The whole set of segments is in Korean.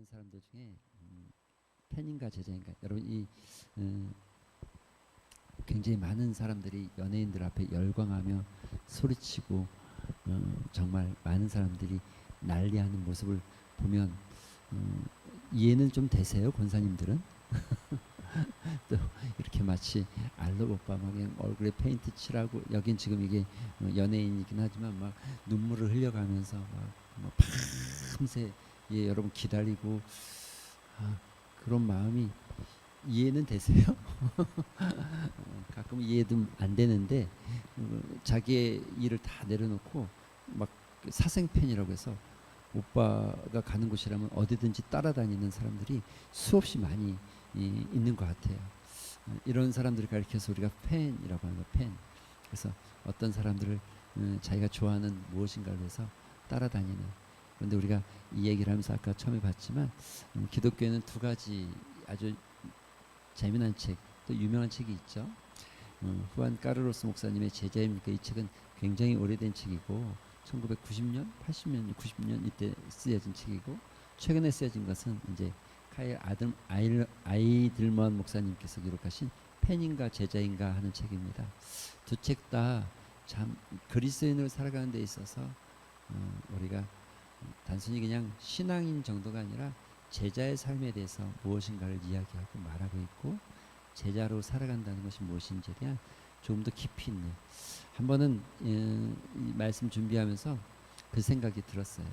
많은 사람들 중에 팬인가 제자인가 여러분 이 굉장히 많은 사람들이 연예인들 앞에 열광하며 소리치고 정말 많은 사람들이 난리하는 모습을 보면 이해는 좀 되세요, 권사님들은? 또 이렇게 마치 알로 오빠 막 그냥 얼굴에 페인트 칠하고 여긴 지금 이게 연예인이긴 하지만 막 눈물을 흘려가면서 막 밤새 예, 여러분 기다리고 그런 마음이 이해는 되세요? 가끔 이해도 안 되는데 자기의 일을 다 내려놓고 막 사생팬이라고 해서 오빠가 가는 곳이라면 어디든지 따라다니는 사람들이 수없이 많이 있는 것 같아요. 이런 사람들을 가리켜서 우리가 팬이라고 하는 거, 팬. 그래서 어떤 사람들을 자기가 좋아하는 무엇인가를 위해서 따라다니는. 그런데 우리가 이 얘기를 하면서 아까 처음에 봤지만 기독교에는 두 가지 아주 재미난 책, 또 유명한 책이 있죠. 후안 까르로스 목사님의 제자입니까? 이 책은 굉장히 오래된 책이고 1990년, 80년, 90년 이때 쓰여진 책이고 최근에 쓰여진 것은 이제 카일 아이들먼 목사님께서 기록하신 팬인가 제자인가 하는 책입니다. 두 책 다 참 그리스도인으로 살아가는 데 있어서 우리가 단순히 그냥 신앙인 정도가 아니라 제자의 삶에 대해서 무엇인가를 이야기하고 말하고 있고 제자로 살아간다는 것이 무엇인지에 대한 조금 더 깊이 있는 한 번은 이 말씀 준비하면서 그 생각이 들었어요.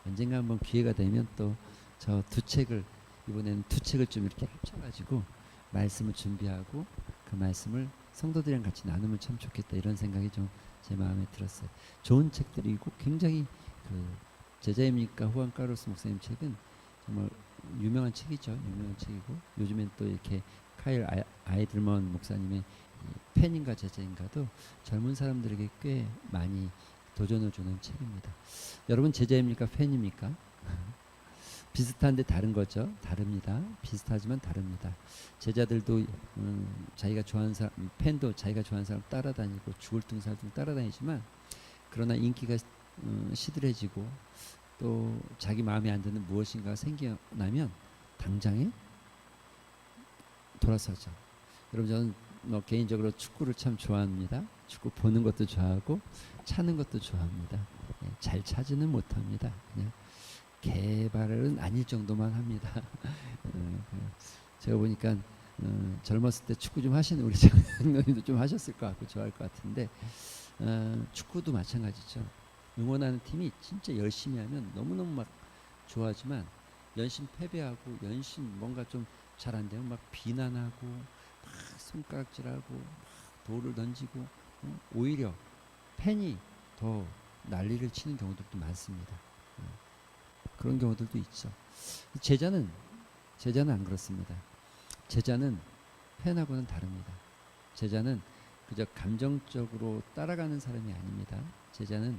언젠가 한번 기회가 되면 또 저 두 책을 이번에는 두 책을 좀 이렇게 합쳐가지고 말씀을 준비하고 그 말씀을 성도들이랑 같이 나누면 참 좋겠다 이런 생각이 좀 제 마음에 들었어요. 좋은 책들이고 굉장히 그 제자입니까 후안 카르로스 목사님 책은 정말 유명한 책이죠. 유명한 책이고 요즘엔 또 이렇게 카일 아이들먼 목사님의 팬인가 제자인가도 젊은 사람들에게 꽤 많이 도전을 주는 책입니다. 여러분 제자입니까? 팬입니까? 비슷한데 다른 거죠. 다릅니다. 비슷하지만 다릅니다. 제자들도 자기가 좋아하는 사람, 팬도 자기가 좋아하는 사람 따라다니고 죽을 둥살둥 따라다니지만 그러나 인기가 시들해지고 또 자기 마음에 안 드는 무엇인가 생겨나면 당장에 돌아서죠. 여러분 저는 개인적으로 축구를 참 좋아합니다. 축구 보는 것도 좋아하고 차는 것도 좋아합니다. 잘 차지는 못합니다. 그냥 개발은 아닐 정도만 합니다. 제가 보니까 젊었을 때 축구 좀 하시는 우리 장로님도 좀 하셨을 것 같고 좋아할 것 같은데 축구도 마찬가지죠. 응원하는 팀이 진짜 열심히 하면 너무너무 막 좋아하지만 연신 패배하고 연신 뭔가 좀 잘 안 되면 막 비난하고 막 손가락질하고 막 돌을 던지고 오히려 팬이 더 난리를 치는 경우들도 많습니다. 그런 경우들도 있죠. 제자는 안 그렇습니다. 제자는 팬하고는 다릅니다. 제자는 그저 감정적으로 따라가는 사람이 아닙니다. 제자는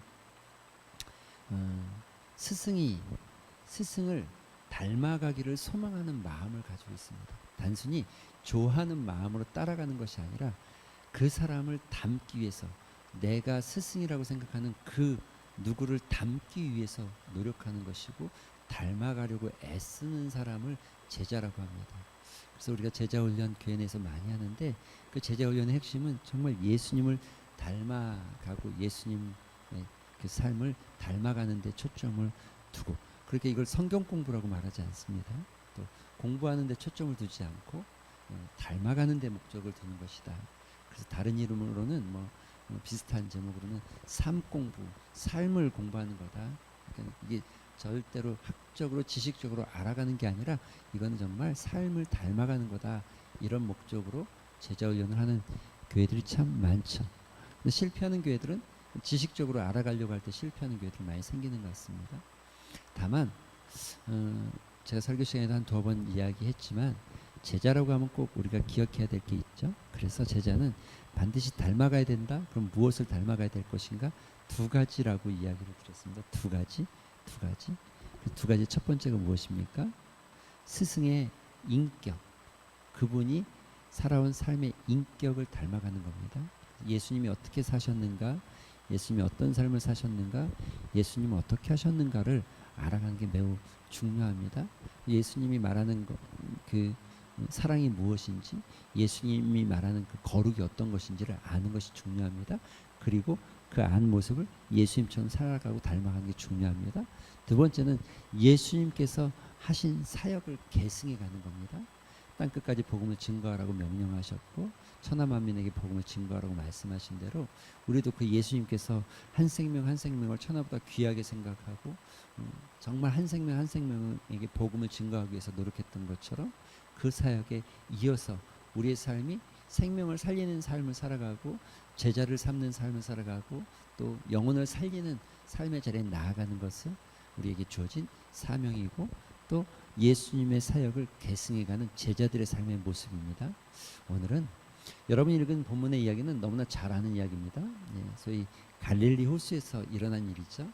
스승을 닮아가기를 소망하는 마음을 가지고 있습니다. 단순히 좋아하는 마음으로 따라가는 것이 아니라 그 사람을 닮기 위해서 내가 스승이라고 생각하는 그 누구를 닮기 위해서 노력하는 것이고 닮아가려고 애쓰는 사람을 제자라고 합니다. 그래서 우리가 제자훈련 교회 내에서 많이 하는데 그 제자훈련의 핵심은 정말 예수님을 닮아가고 예수님의 그 삶을 닮아가는 데 초점을 두고 그렇게 이걸 성경 공부라고 말하지 않습니다. 또 공부하는 데 초점을 두지 않고 닮아가는 데 목적을 두는 것이다. 그래서 다른 이름으로는 비슷한 제목으로는 삶 공부, 삶을 공부하는 거다. 그러니까 이게 절대로 학적으로 지식적으로 알아가는 게 아니라 이거는 정말 삶을 닮아가는 거다. 이런 목적으로 제자훈련을 하는 교회들이 참 많죠. 근데 실패하는 교회들은 지식적으로 알아가려고 할 때 실패하는 교회들이 많이 생기는 것 같습니다. 다만 제가 설교 시간에도 한 두어 번 이야기했지만 제자라고 하면 꼭 우리가 기억해야 될 게 있죠. 그래서 제자는 반드시 닮아가야 된다. 그럼 무엇을 닮아가야 될 것인가? 두 가지라고 이야기를 드렸습니다. 두 가지. 그 두 가지 첫 번째가 무엇입니까? 스승의 인격. 그분이 살아온 삶의 인격을 닮아가는 겁니다. 예수님이 어떻게 사셨는가? 예수님이 어떤 삶을 사셨는가? 예수님은 어떻게 하셨는가를 알아가는 게 매우 중요합니다. 예수님이 말하는 그 사랑이 무엇인지, 예수님이 말하는 그 거룩이 어떤 것인지를 아는 것이 중요합니다. 그리고 그 안 모습을 예수님처럼 살아가고 닮아가는 게 중요합니다. 두 번째는 예수님께서 하신 사역을 계승해 가는 겁니다. 땅 끝까지 복음을 증거하라고 명령하셨고 천하만민에게 복음을 증거하라고 말씀하신 대로 우리도 그 예수님께서 한 생명 한 생명을 천하보다 귀하게 생각하고 정말 한 생명 한 생명에게 복음을 증거하기 위해서 노력했던 것처럼 그 사역에 이어서 우리의 삶이 생명을 살리는 삶을 살아가고 제자를 삼는 삶을 살아가고 또 영혼을 살리는 삶의 자리에 나아가는 것은 우리에게 주어진 사명이고 또 예수님의 사역을 계승해가는 제자들의 삶의 모습입니다. 오늘은 여러분이 읽은 본문의 이야기는 너무나 잘 아는 이야기입니다. 소위 갈릴리 호수에서 일어난 일이죠.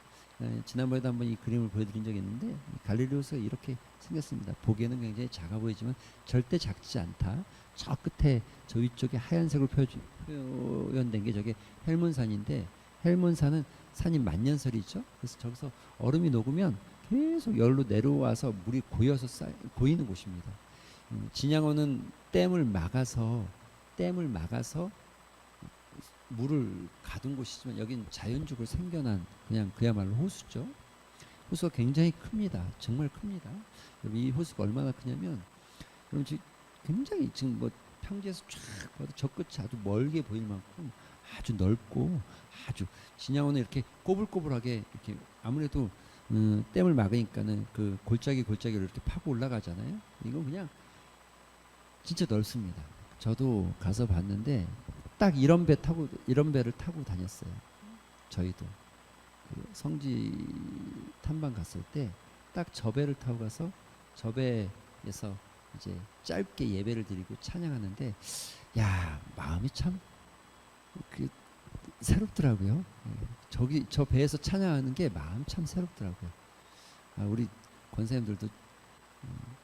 지난번에도 한번 이 그림을 보여드린 적이 있는데 갈릴리 호수가 이렇게 생겼습니다. 보기에는 굉장히 작아 보이지만 절대 작지 않다. 저 끝에 저 위쪽에 하얀색으로 표현된 게 저게 헬몬산인데 헬몬산은 산이 만년설이죠. 그래서 저기서 얼음이 녹으면 계속 열로 내려와서 물이 고여서 고이는 곳입니다. 진양호는 댐을 막아서 물을 가둔 곳이지만 여긴 자연적으로 생겨난 그냥 그야말로 호수죠. 호수가 굉장히 큽니다. 정말 큽니다. 이 호수가 얼마나 크냐면 그럼 굉장히 지금 뭐 평지에서 쫙 봐도 저 끝이 아주 멀게 보일 만큼 아주 넓고 아주 진양호는 이렇게 꼬불꼬불하게 이렇게 아무래도 댐을 막으니까는 그 골짜기를 이렇게 파고 올라가잖아요. 이건 그냥 진짜 넓습니다. 저도 가서 봤는데 딱 이런 배를 타고 다녔어요. 저희도 그 성지 탐방 갔을 때 딱 저 배를 타고 가서 저 배에서 이제 짧게 예배를 드리고 찬양하는데 야 마음이 참 그 새롭더라고요. 저기 저 배에서 찬양하는 게 마음 참 새롭더라고요. 우리 권사님들도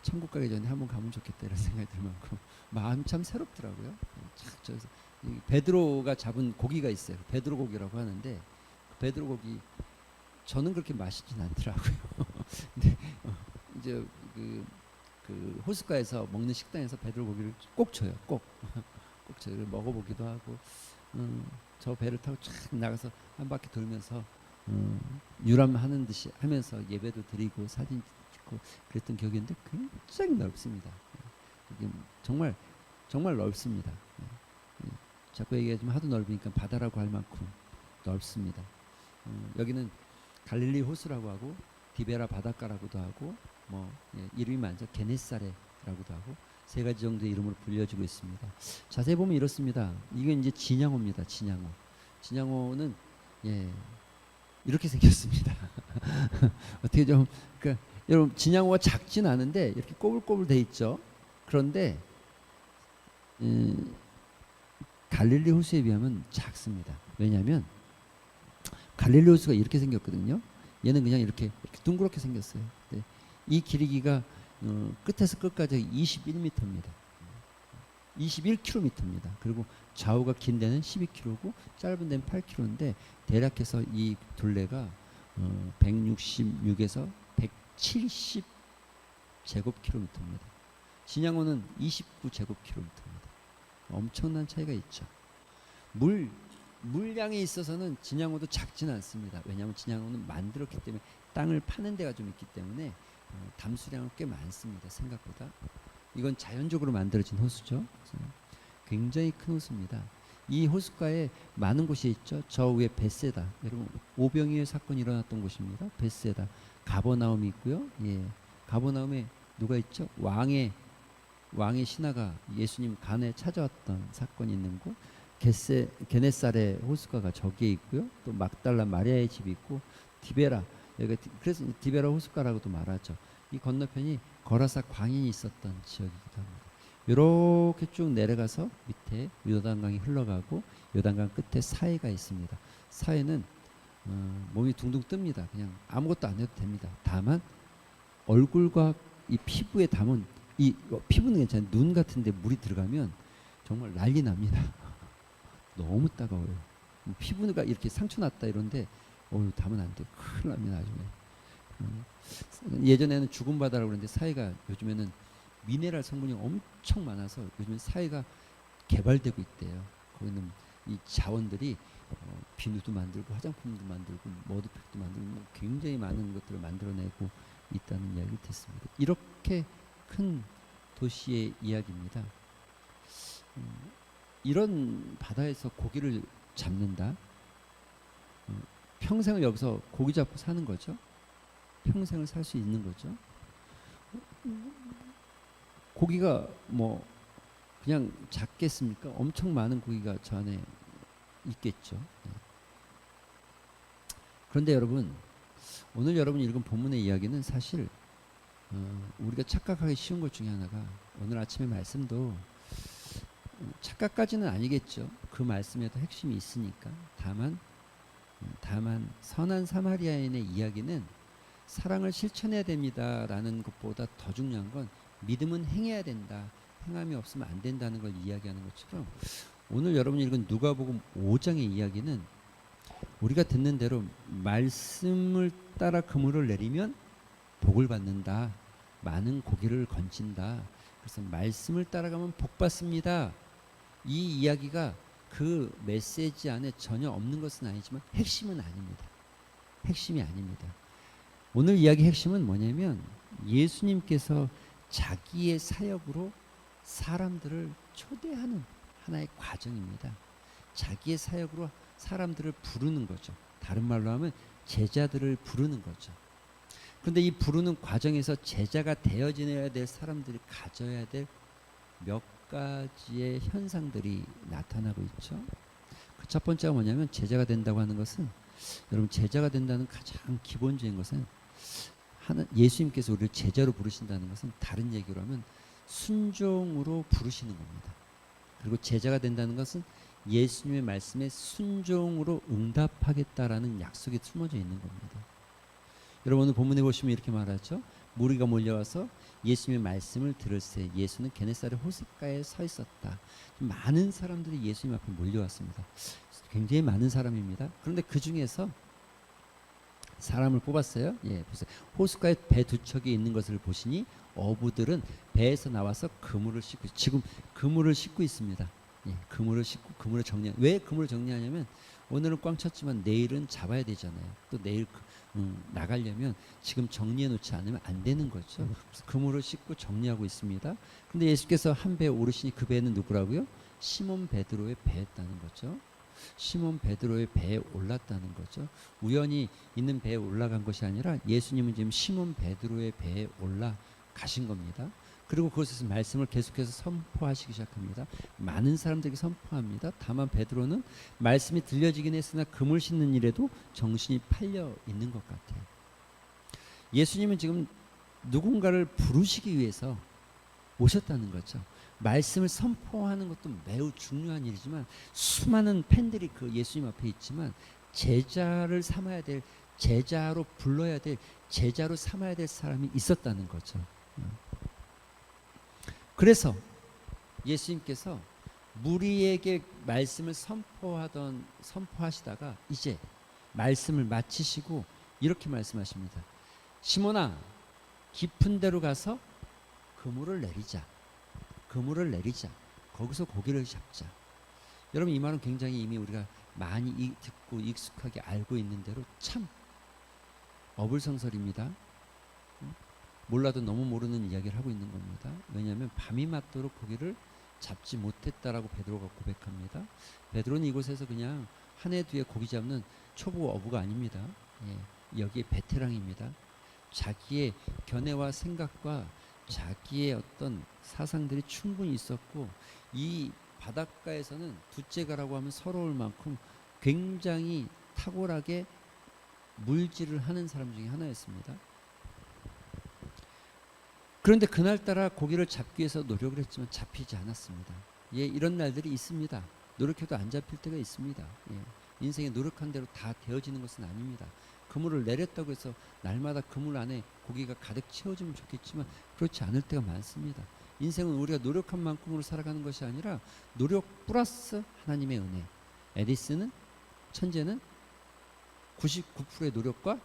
천국 가기 전에 한번 가면 좋겠다 이런 생각이 들 만큼 마음 참 새롭더라고요. 저기서 베드로가 잡은 고기가 있어요. 베드로 고기라고 하는데 그 베드로 고기 저는 그렇게 맛있진 않더라고요. 근데 이제 그 호숫가에서 먹는 식당에서 베드로 고기를 꼭 줘요. 꼭 줘요. 먹어보기도 하고 저 배를 타고 쫙 나가서 한 바퀴 돌면서 유람하는 듯이 하면서 예배도 드리고 사진 찍고 그랬던 기억이 있는데 굉장히 넓습니다. 이게 정말 넓습니다. 자꾸 얘기하지만 하도 넓으니까 바다라고 할 만큼 넓습니다. 여기는 갈릴리 호수라고 하고 디베라 바닷가라고도 하고 이름이 많죠. 게네사렛라고도 하고 세 가지 정도의 이름으로 불려지고 있습니다. 자세히 보면 이렇습니다. 이건 이제 진양호입니다. 진양호는 이렇게 생겼습니다. 어떻게 좀 그러니까 여러분 진양호가 작진 않은데 이렇게 꼬불꼬불 돼 있죠. 그런데 갈릴리 호수에 비하면 작습니다. 왜냐하면 갈릴리 호수가 이렇게 생겼거든요. 얘는 그냥 이렇게 둥그렇게 생겼어요. 네. 이 길이가 끝에서 끝까지 21m입니다. 21km입니다. 그리고 좌우가 긴 데는 12km고 짧은 데는 8km인데 대략해서 이 둘레가 166에서 170 제곱킬로미터입니다. 진양호는 29 제곱킬로미터입니다. 엄청난 차이가 있죠. 물량에 있어서는 진양호도 작지는 않습니다. 왜냐하면 진양호는 만들었기 때문에 땅을 파는 데가 좀 있기 때문에 담수량은 꽤 많습니다. 생각보다. 이건 자연적으로 만들어진 호수죠. 굉장히 큰 호수입니다. 이 호숫가에 많은 곳이 있죠. 저 위에 벳세다. 여러분 오병이의 사건이 일어났던 곳입니다. 벳세다. 가버나움이 있고요. 가버나움에 누가 있죠? 왕의 신하가 예수님 간에 찾아왔던 사건이 있는 곳. 게네사렛 호숫가가 저기에 있고요. 또 막달라 마리아의 집이 있고 디베라 그래서 디베라 호숫가라고도 말하죠. 이 건너편이 거라사 광인이 있었던 지역이기도 합니다. 이렇게 쭉 내려가서 밑에 요단강이 흘러가고 요단강 끝에 사해가 있습니다. 사해는 몸이 둥둥 뜹니다. 그냥 아무것도 안 해도 됩니다. 다만 얼굴과 이 피부에 담은 이 피부는 괜찮아요. 눈 같은데 물이 들어가면 정말 난리 납니다. 너무 따가워요. 피부가 이렇게 상처 났다 이런데 담으면 안 돼. 큰일 납니다. 나중에. 예전에는 죽은 바다라고 그랬는데 사이가 요즘에는 미네랄 성분이 엄청 많아서 요즘 사이가 개발되고 있대요. 거기는 이 자원들이 비누도 만들고 화장품도 만들고 머드팩도 만들고 굉장히 많은 것들을 만들어내고 있다는 이야기를 듣습니다. 이렇게 큰 도시의 이야기입니다. 이런 바다에서 고기를 잡는다. 평생을 여기서 고기 잡고 사는 거죠. 평생을 살 수 있는 거죠. 고기가 뭐 그냥 작겠습니까? 엄청 많은 고기가 저 안에 있겠죠. 그런데 여러분, 오늘 여러분이 읽은 본문의 이야기는 사실 우리가 착각하기 쉬운 것 중에 하나가, 오늘 아침의 말씀도 착각까지는 아니겠죠. 그 말씀에도 핵심이 있으니까. 다만 선한 사마리아인의 이야기는 사랑을 실천해야 됩니다라는 것보다 더 중요한 건 믿음은 행해야 된다. 행함이 없으면 안 된다는 걸 이야기하는 것처럼, 오늘 여러분이 읽은 누가복음 5장의 이야기는 우리가 듣는 대로 말씀을 따라 그물을 내리면 복을 받는다. 많은 고기를 건진다. 그래서 말씀을 따라가면 복 받습니다. 이 이야기가 그 메시지 안에 전혀 없는 것은 아니지만 핵심은 아닙니다. 핵심이 아닙니다. 오늘 이야기 핵심은 뭐냐면 예수님께서 자기의 사역으로 사람들을 초대하는 하나의 과정입니다. 자기의 사역으로 사람들을 부르는 거죠. 다른 말로 하면 제자들을 부르는 거죠. 그런데 이 부르는 과정에서 제자가 되어지어야 될 사람들이 가져야 될 몇 가지의 현상들이 나타나고 있죠. 그 첫 번째가 뭐냐면, 제자가 된다고 하는 것은, 여러분, 제자가 된다는 가장 기본적인 것은, 예수님께서 우리를 제자로 부르신다는 것은 다른 얘기로 하면 순종으로 부르시는 겁니다. 그리고 제자가 된다는 것은 예수님의 말씀에 순종으로 응답하겠다라는 약속이 숨어져 있는 겁니다. 여러분, 오늘 본문에 보시면 이렇게 말하죠. 무리가 몰려와서 예수님의 말씀을 들을새 예수는 게네사렛 호숫가에 서 있었다. 많은 사람들이 예수님 앞에 몰려왔습니다. 굉장히 많은 사람입니다. 그런데 그 중에서 사람을 뽑았어요. 예, 보세요. 호숫가에 배 두 척이 있는 것을 보시니 어부들은 배에서 나와서 그물을 싣고, 지금 그물을 싣고 있습니다. 예, 그물을 싣고 그물을 정리. 왜 그물을 정리하냐면, 오늘은 꽝 쳤지만 내일은 잡아야 되잖아요. 또 내일 나가려면 지금 정리해 놓지 않으면 안 되는 거죠. 그래서 그물을 싣고 정리하고 있습니다. 그런데 예수께서 한 배에 오르시니 그 배는 누구라고요? 시몬 베드로의 배였다는 거죠. 시몬 베드로의 배에 올랐다는 거죠. 우연히 있는 배에 올라간 것이 아니라 예수님은 지금 시몬 베드로의 배에 올라가신 겁니다. 그리고 그곳에서 말씀을 계속해서 선포하시기 시작합니다. 많은 사람들에게 선포합니다. 다만 베드로는 말씀이 들려지긴 했으나 그물 싣는 일에도 정신이 팔려 있는 것 같아요. 예수님은 지금 누군가를 부르시기 위해서 오셨다는 거죠. 말씀을 선포하는 것도 매우 중요한 일이지만, 수많은 팬들이 그 예수님 앞에 있지만 제자를 삼아야 될, 제자로 불러야 될, 제자로 삼아야 될 사람이 있었다는 거죠. 그래서 예수님께서 무리에게 말씀을 선포하시다가 이제 말씀을 마치시고 이렇게 말씀하십니다. 시몬아, 깊은 데로 가서 그물을 내리자. 그물을 내리자. 거기서 고기를 잡자. 여러분, 이 말은 굉장히 이미 우리가 많이 듣고 익숙하게 알고 있는 대로 참 어불성설입니다. 몰라도 너무 모르는 이야기를 하고 있는 겁니다. 왜냐하면 밤이 맞도록 고기를 잡지 못했다라고 베드로가 고백합니다. 베드로는 이곳에서 그냥 한 해 뒤에 고기 잡는 초보 어부가 아닙니다. 예, 여기에 베테랑입니다. 자기의 견해와 생각과 자기의 어떤 사상들이 충분히 있었고, 이 바닷가에서는 두째가라고 하면 서러울 만큼 굉장히 탁월하게 물질을 하는 사람 중에 하나였습니다. 그런데 그날따라 고기를 잡기 위해서 노력을 했지만 잡히지 않았습니다. 예, 이런 날들이 있습니다. 노력해도 안 잡힐 때가 있습니다. 예, 인생에 노력한 대로 다 되어지는 것은 아닙니다. 그물을 내렸다고 해서 날마다 그물 안에 고기가 가득 채워지면 좋겠지만 그렇지 않을 때가 많습니다. 인생은 우리가 노력한 만큼으로 살아가는 것이 아니라 노력 플러스 하나님의 은혜. 에디슨은, 천재는 99%의 노력과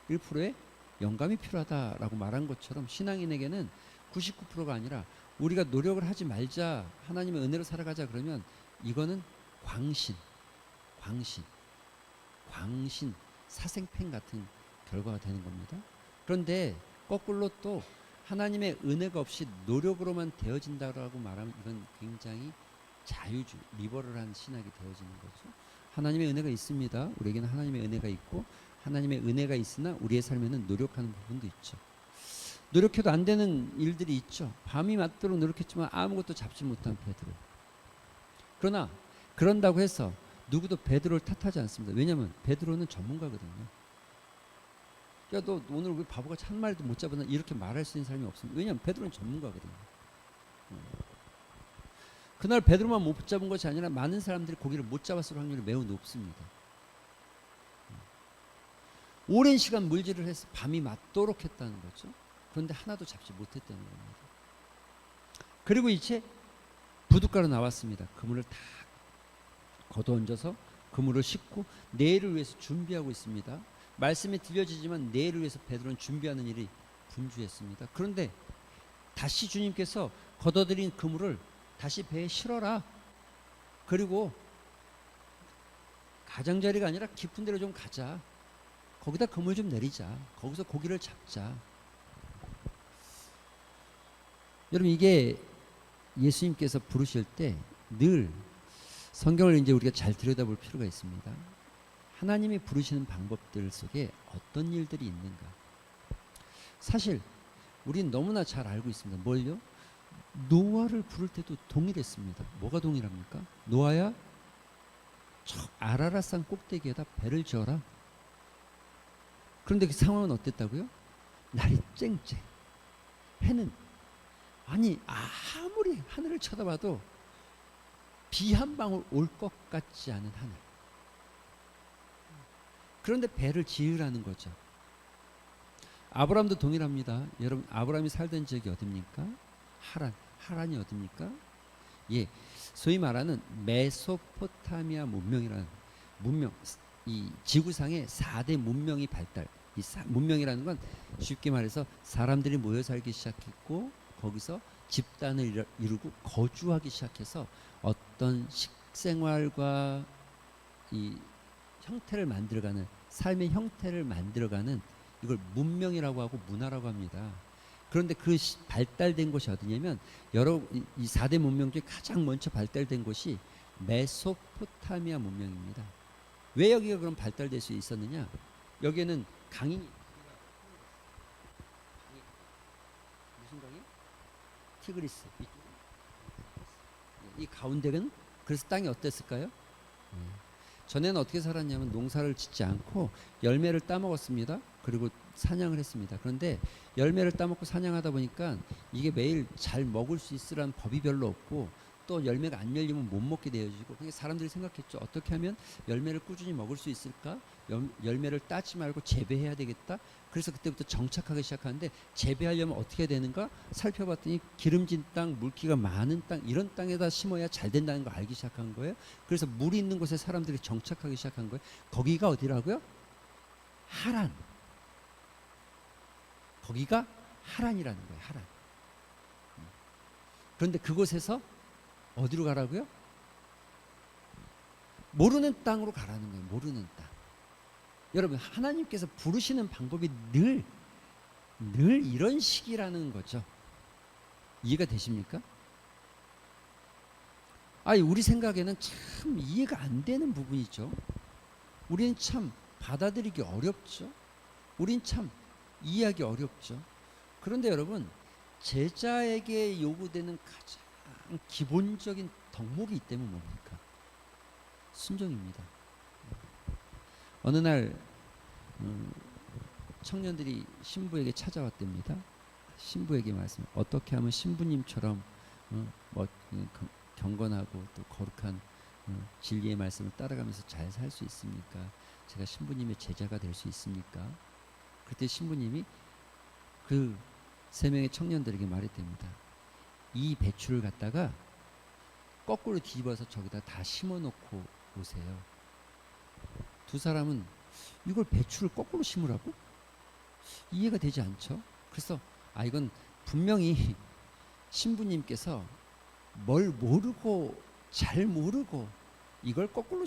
1%의 영감이 필요하다라고 말한 것처럼 신앙인에게는 99%가 아니라 우리가 노력을 하지 말자, 하나님의 은혜로 살아가자 그러면 이거는 광신, 광신, 광신, 사생팬 같은 결과가 되는 겁니다. 그런데 거꾸로 또 하나님의 은혜가 없이 노력으로만 되어진다라고 말하면 이건 굉장히 자유주의, 리버럴한 신학이 되어지는 거죠. 하나님의 은혜가 있습니다. 우리에게는 하나님의 은혜가 있고 하나님의 은혜가 있으나 우리의 삶에는 노력하는 부분도 있죠. 노력해도 안 되는 일들이 있죠. 밤이 맞도록 노력했지만 아무것도 잡지 못한 베드로. 그러나 그런다고 해서 누구도 베드로를 탓하지 않습니다. 왜냐하면 베드로는 전문가거든요. 야, 너 오늘 왜 바보같이 한 마리도 못 잡았나 이렇게 말할 수 있는 사람이 없습니다. 왜냐하면 베드로는 전문가거든요. 그날 베드로만 못 잡은 것이 아니라 많은 사람들이 고기를 못 잡았을 확률이 매우 높습니다. 오랜 시간 물질을 해서 밤이 맞도록 했다는 거죠. 그런데 하나도 잡지 못했다는 겁니다. 그리고 이제 부둣가로 나왔습니다. 그물을 다 걷어얹어서 그물을 싣고 내일을 위해서 준비하고 있습니다. 말씀이 들려지지만 내일을 위해서 베드로는 준비하는 일이 분주했습니다. 그런데 다시 주님께서 걷어들인 그물을 다시 배에 실어라. 그리고 가장자리가 아니라 깊은 데로 좀 가자. 거기다 그물 좀 내리자. 거기서 고기를 잡자. 여러분 이게 예수님께서 부르실 때 늘 성경을 이제 우리가 잘 들여다볼 필요가 있습니다. 하나님이 부르시는 방법들 속에 어떤 일들이 있는가. 사실 우린 너무나 잘 알고 있습니다. 뭘요? 노아를 부를 때도 동일했습니다. 뭐가 동일합니까? 노아야 저 아라랏산 꼭대기에다 배를 지어라. 그런데 그 상황은 어땠다고요? 날이 쨍쨍. 해는 아니 아무리 하늘을 쳐다봐도 비 한 방울 올 것 같지 않은 하늘. 그런데 배를 지으라는 거죠. 아브라함도 동일합니다. 여러분 아브라함이 살던 지역이 어딥니까? 하란. 하란이 어딥니까? 예, 소위 말하는 메소포타미아 문명이라는 문명, 이 지구상의 4대 문명이 발달. 이 문명이라는 건 쉽게 말해서 사람들이 모여 살기 시작했고 거기서 집단을 이루고 거주하기 시작해서 어떤 식생활과 이 형태를 만들어가는 삶의 형태를 만들어가는 이걸 문명이라고 하고 문화라고 합니다. 그런데 그 발달된 곳이 어디냐면 여러 이 4대 문명 중에 가장 먼저 발달된 곳이 메소포타미아 문명입니다. 왜 여기가 그럼 발달될 수 있었느냐? 여기에는 강이 무슨 강이? 티그리스. 이 가운데는 그래서 땅이 어땠을까요? 전에는 어떻게 살았냐면 농사를 짓지 않고 열매를 따먹었습니다. 그리고 사냥을 했습니다. 그런데 열매를 따먹고 사냥하다 보니까 이게 매일 잘 먹을 수 있으란 법이 별로 없고 또 열매가 안 열리면 못 먹게 되어지고 그게 사람들이 생각했죠. 어떻게 하면 열매를 꾸준히 먹을 수 있을까? 열매를 따지 말고 재배해야 되겠다. 그래서 그때부터 정착하기 시작하는데 재배하려면 어떻게 해야 되는가? 살펴봤더니 기름진 땅, 물기가 많은 땅 이런 땅에다 심어야 잘 된다는 걸 알기 시작한 거예요. 그래서 물이 있는 곳에 사람들이 정착하기 시작한 거예요. 거기가 어디라고요? 하란. 거기가 하란이라는 거예요. 하란. 그런데 그곳에서 어디로 가라고요? 모르는 땅으로 가라는 거예요. 모르는 땅. 여러분 하나님께서 부르시는 방법이 늘 이런 식이라는 거죠. 이해가 되십니까? 아니 우리 생각에는 참 이해가 안 되는 부분이죠. 우리는 참 받아들이기 어렵죠. 우린 참 이해하기 어렵죠. 그런데 여러분 제자에게 요구되는 가장 기본적인 덕목이 있다면 뭡니까? 순종입니다. 어느 날 청년들이 신부에게 찾아왔답니다. 신부에게 말씀. 어떻게 하면 신부님처럼 경건하고 또 거룩한 진리의 말씀을 따라가면서 잘 살 수 있습니까? 제가 신부님의 제자가 될 수 있습니까? 그때 신부님이 그 3명의 청년들에게 말했답니다. 이 배추를 갖다가 거꾸로 뒤집어서 저기다 다 심어놓고 오세요. 두 사람은 이걸 배추를 거꾸로 심으라고? 이해가 되지 않죠? 그래서 이건 분명히 신부님께서 뭘 모르고 잘 모르고 이걸 거꾸로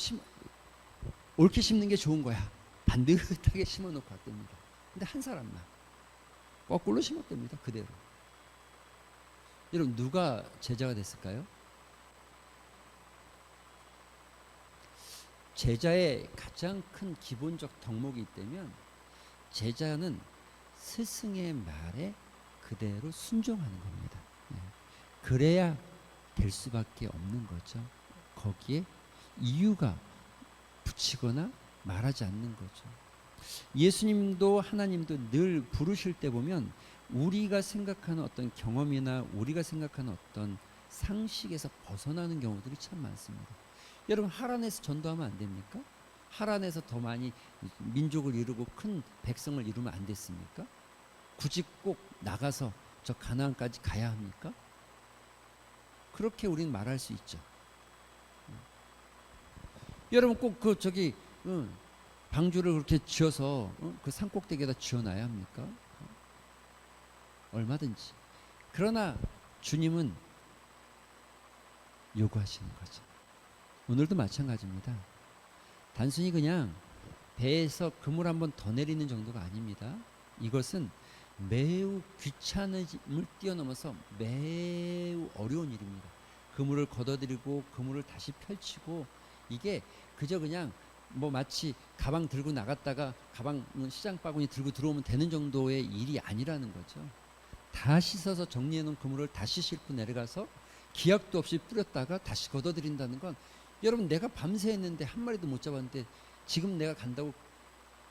옳게 심는 게 좋은 거야. 반듯하게 심어놓고 왔답니다. 근데 한 사람만 거꾸로 심었답니다. 그대로. 여러분 누가 제자가 됐을까요? 제자의 가장 큰 기본적 덕목이 있다면 제자는 스승의 말에 그대로 순종하는 겁니다. 그래야 될 수밖에 없는 거죠. 거기에 이유가 붙이거나 말하지 않는 거죠. 예수님도 하나님도 늘 부르실 때 보면 우리가 생각하는 어떤 경험이나 우리가 생각하는 어떤 상식에서 벗어나는 경우들이 참 많습니다. 여러분 하란에서 전도하면 안 됩니까? 하란에서 더 많이 민족을 이루고 큰 백성을 이루면 안 됐습니까? 굳이 꼭 나가서 저 가나안까지 가야 합니까? 그렇게 우리는 말할 수 있죠. 여러분 꼭 방주를 그렇게 지어서 그 산꼭대기에다 지어놔야 합니까? 얼마든지. 그러나 주님은 요구하시는 거죠. 오늘도 마찬가지입니다. 단순히 그냥 배에서 그물 한번 더 내리는 정도가 아닙니다. 이것은 매우 귀찮음을 뛰어넘어서 매우 어려운 일입니다. 그물을 걷어들이고 그물을 다시 펼치고 이게 그저 그냥 뭐 마치 가방 들고 나갔다가 가방 시장 바구니 들고 들어오면 되는 정도의 일이 아니라는 거죠. 다 씻어서 정리해 놓은 그물을 다시 싣고 내려가서 기약도 없이 뿌렸다가 다시 걷어들인다는 건 여러분 내가 밤새 했는데 한 마리도 못 잡았는데 지금 내가 간다고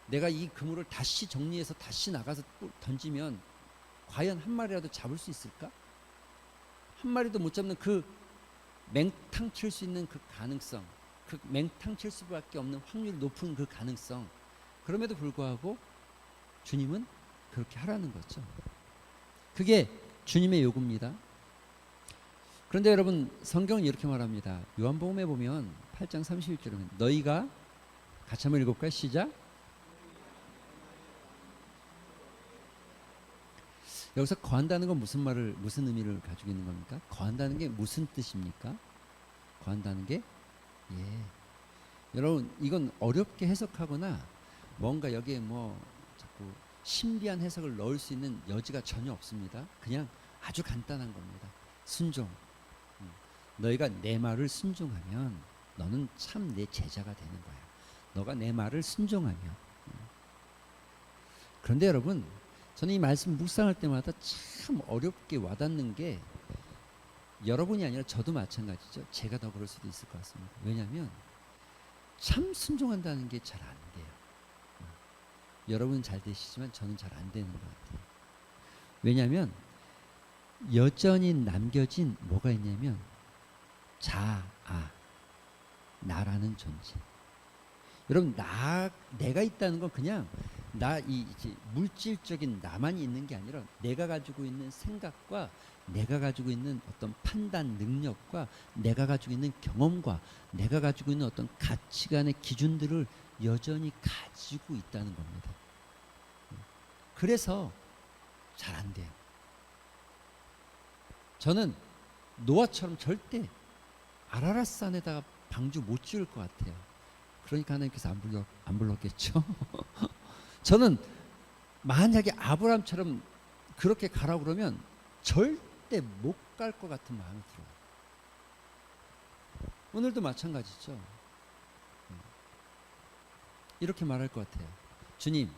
내가 이 그물을 다시 정리해서 다시 나가서 던지면 과연 한 마리라도 잡을 수 있을까? 한 마리도 못 잡는 그 맹탕 칠 수 있는 그 가능성, 그 맹탕 칠 수밖에 없는 확률이 높은 그 가능성. 그럼에도 불구하고 주님은 그렇게 하라는 거죠. 그게 주님의 요구입니다. 그런데 여러분 성경은 이렇게 말합니다. 요한복음에 보면 8장 31절에 보면 너희가 같이 한번 읽어볼까요? 시작. 여기서 거한다는 건 무슨 의미를 가지고 있는 겁니까? 거한다는 게 무슨 뜻입니까? 거한다는 게 여러분 이건 어렵게 해석하거나 뭔가 여기에 뭐 자꾸 신비한 해석을 넣을 수 있는 여지가 전혀 없습니다. 그냥 아주 간단한 겁니다. 순종. 너희가 내 말을 순종하면 너는 참 내 제자가 되는 거야. 너가 내 말을 순종하면. 그런데 여러분 저는 이 말씀 묵상할 때마다 참 어렵게 와닿는 게 여러분이 아니라 저도 마찬가지죠. 제가 더 그럴 수도 있을 것 같습니다. 왜냐하면 참 순종한다는 게 잘 안 돼요. 여러분은 잘 되시지만 저는 잘 안 되는 것 같아요. 왜냐하면 여전히 남겨진 뭐가 있냐면 나라는 존재. 여러분 내가 있다는 건 그냥 이제 물질적인 나만이 있는 게 아니라 내가 가지고 있는 생각과 내가 가지고 있는 어떤 판단 능력과 내가 가지고 있는 경험과 내가 가지고 있는 어떤 가치관의 기준들을 여전히 가지고 있다는 겁니다. 그래서 잘 안 돼요. 저는 노아처럼 절대 아라랏산에다가 방주 못 지을 것 같아요. 그러니까 하나님께서 안 불렀겠죠. 저는 만약에 아브라함처럼 그렇게 가라고 그러면 절대 못 갈 것 같은 마음이 들어요. 오늘도 마찬가지죠. 이렇게 말할 것 같아요. 주님,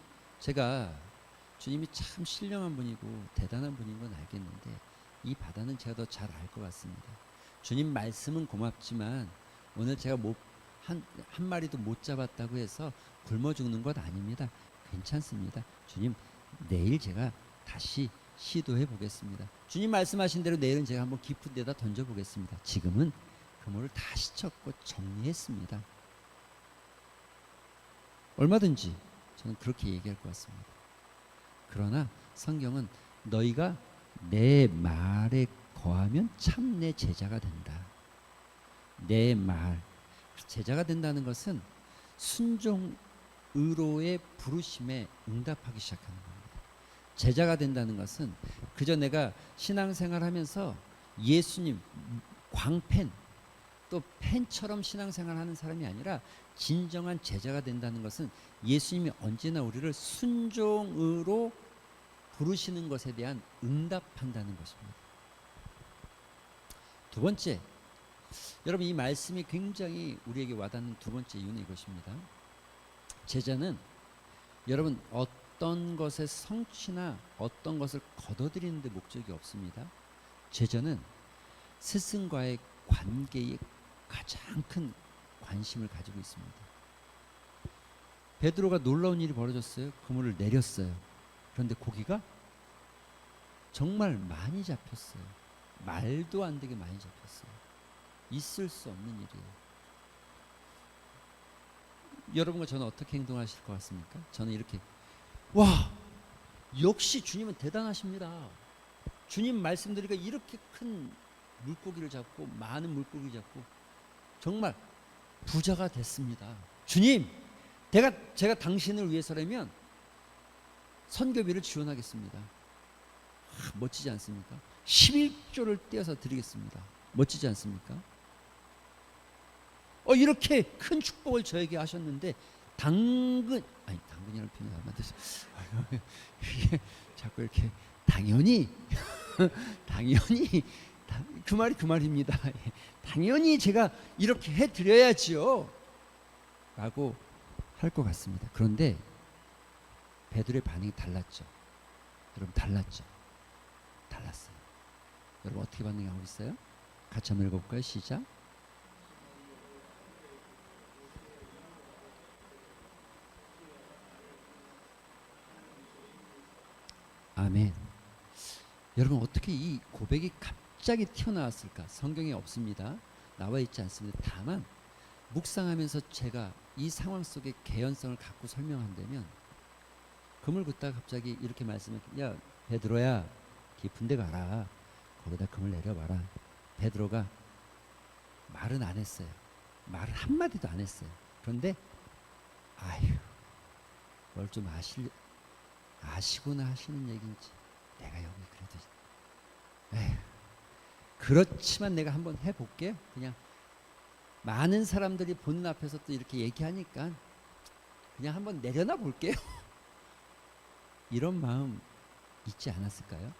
주님이 참 신령한 분이고 대단한 분인 건 알겠는데 이 바다는 제가 더 잘 알 것 같습니다. 주님 말씀은 고맙지만 오늘 제가 한 마리도 못 잡았다고 해서 굶어 죽는 것 아닙니다. 괜찮습니다. 주님, 내일 제가 다시 시도해 보겠습니다. 주님 말씀하신 대로 내일은 제가 한번 깊은 데다 던져 보겠습니다. 지금은 그물을 다시 쳤고 정리했습니다. 얼마든지 저는 그렇게 얘기할 것 같습니다. 그러나 성경은 너희가 내 말에 거하면 참 내 제자가 된다. 내 말, 제자가 된다는 것은 순종 의로의 부르심에 응답하기 시작하는 겁니다. 제자가 된다는 것은 그저 내가 신앙생활하면서 예수님 광팬 또 팬처럼 신앙생활하는 사람이 아니라 진정한 제자가 된다는 것은 예수님이 언제나 우리를 순종으로 부르시는 것에 대한 응답한다는 것입니다. 두 번째, 여러분 이 말씀이 굉장히 우리에게 와닿는 두 번째 이유는 이것입니다. 제자는 여러분 어떤 것의 성취나 어떤 것을 거둬들이는 데 목적이 없습니다. 제자는 스승과의 관계에 가장 큰 관심을 가지고 있습니다. 베드로가 놀라운 일이 벌어졌어요. 그물을 내렸어요. 그런데 고기가 정말 많이 잡혔어요. 말도 안 되게 많이 잡혔어요. 있을 수 없는 일이에요. 여러분과 저는 어떻게 행동하실 것 같습니까? 저는 이렇게, 와, 역시 주님은 대단하십니다. 주님 말씀드리니까 이렇게 큰 물고기를 잡고 많은 물고기를 잡고 정말 부자가 됐습니다. 주님, 제가 당신을 위해서라면 선교비를 지원하겠습니다. 멋지지 않습니까? 11조를 떼어서 드리겠습니다. 멋지지 않습니까? 이렇게 큰 축복을 저에게 하셨는데 당근이라는 표현이 안 맞아서 자꾸 이렇게 당연히 그 말이 그 말입니다. 당연히 제가 이렇게 해드려야지요 라고 할 것 같습니다. 그런데 베드로의 반응이 달랐죠. 여러분 달랐죠. 달랐어요. 여러분 어떻게 반응하고 있어요? 같이 한번 읽어볼까요? 시작. 아멘. 여러분 어떻게 이 고백이 갑자기 튀어나왔을까? 성경에 없습니다. 나와 있지 않습니다. 다만 묵상하면서 제가 이 상황 속의 개연성을 갖고 설명한다면 그물 긋다가 갑자기 이렇게 말씀을, 야 베드로야 깊은 데 가라. 거기다 그물 내려봐라. 베드로가 말은 안 했어요. 말을 한마디도 안 했어요. 그런데 아휴 뭘 좀 아시구나 하시는 얘기인지 내가 여기 그래도 에휴 그렇지만 내가 한번 해볼게요. 그냥 많은 사람들이 보는 앞에서 또 이렇게 얘기하니까 그냥 한번 내려놔 볼게요. 이런 마음 있지 않았을까요?